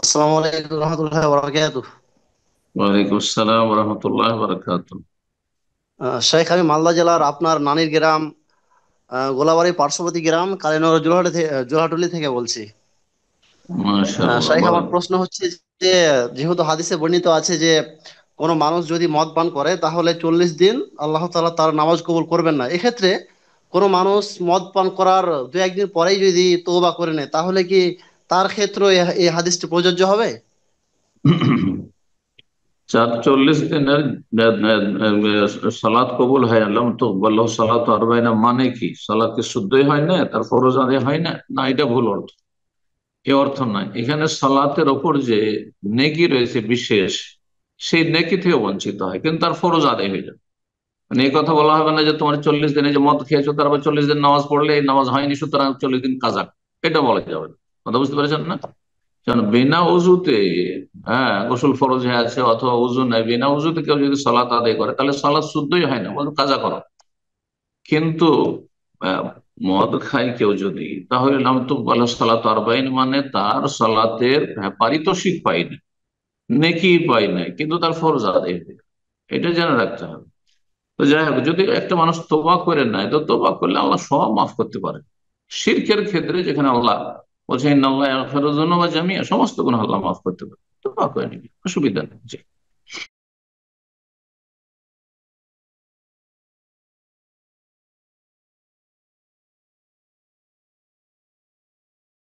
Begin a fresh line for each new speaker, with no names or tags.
আসসালামু আলাইকুম রহমতুল্লাহ বরকাতুহ।
ওয়ালাইকুম আসসালাম রহমতুল্লাহ বারাকাত।
শেখ, আমি মালদা জেলার আপনার নানির গ্রাম গোলাবাড়ি পার্শ্ববর্তী গ্রাম কালীনগর জোড়াহাটুলি থেকে বলছি।
মাশাআল্লাহ,
শেখ, আমার
বলেন।
প্রশ্ন হচ্ছে যে যেহেতু হাদিসে বর্ণিত আছে যে কোনো মানুষ যদি মদ পান করে তাহলে 40 দিন আল্লাহ তাআলা তার নামাজ কবুল করবেন না। এক্ষেত্রে কোনো মানুষ মদ পান করার 1-2 দিন পরেই যদি তওবা করে নেয় তাহলে কি তার ক্ষেত্রে এই হাদিসটি প্রযোজ্য হবে?
40 দিনের সালাত কবুল হয় আল্লাহ তো বলল। সালাত আরবাইনা মানে কি? সালাত কি শুদ্ধই হয় না, তার ফরজ আদায় হয় না? না, এটা ভুল অর্থ। এ অর্থ নয়। এখানে সালাতের ওপর যে নেকি রয়েছে বিশেষ, সেই নেকি থেকে বঞ্চিত হয়, কিন্তু তার ফরজ আদায় হয়ে যায়। মানে এই কথা বলা হবে না যে তোমার 40 দিনে যে মদ খেয়েছো তারপর 40 দিন নামাজ পড়লে এই নামাজ হয়নি, সুতরাং 40 দিন কাজা। এটা বলা যাবে না। কথা বুঝতে পেরেছেন না? কারণ বিনা উজুতে, হ্যাঁ, গোসল ফরজ হয়ে আছে অথবা উজু নাই, বিনা উজুতে কেউ যদি সালাত আদায় করে তাহলে সালাত শুদ্ধই হয় না, বরং কাজা করো। কিন্তু আহ, মদ খায় কেউ যদি, তাহলে নাম তো বলে সালাত আরবাইন, মানে তার সালাতের পারিতোষিক পাই না, নেকি পাই না, কিন্তু তার ফরজ আদায় হবে। এটা জেনে রাখতে হবে। তো যাই হোক, যদি একটা মানুষ তোবা করে নেয় তো তোবা করলে আল্লাহ সব মাফ করতে পারে। শিরকের ক্ষেত্রে যেখানে আল্লাহ বলছে ইন্নাল্লাহ ইয়াগফিরুয যুনুবা জামিআ, সমস্ত গুনাহ আল্লাহ মাফ করতে পারে, তোবা করে নিবি, অসুবিধা নেই। জি।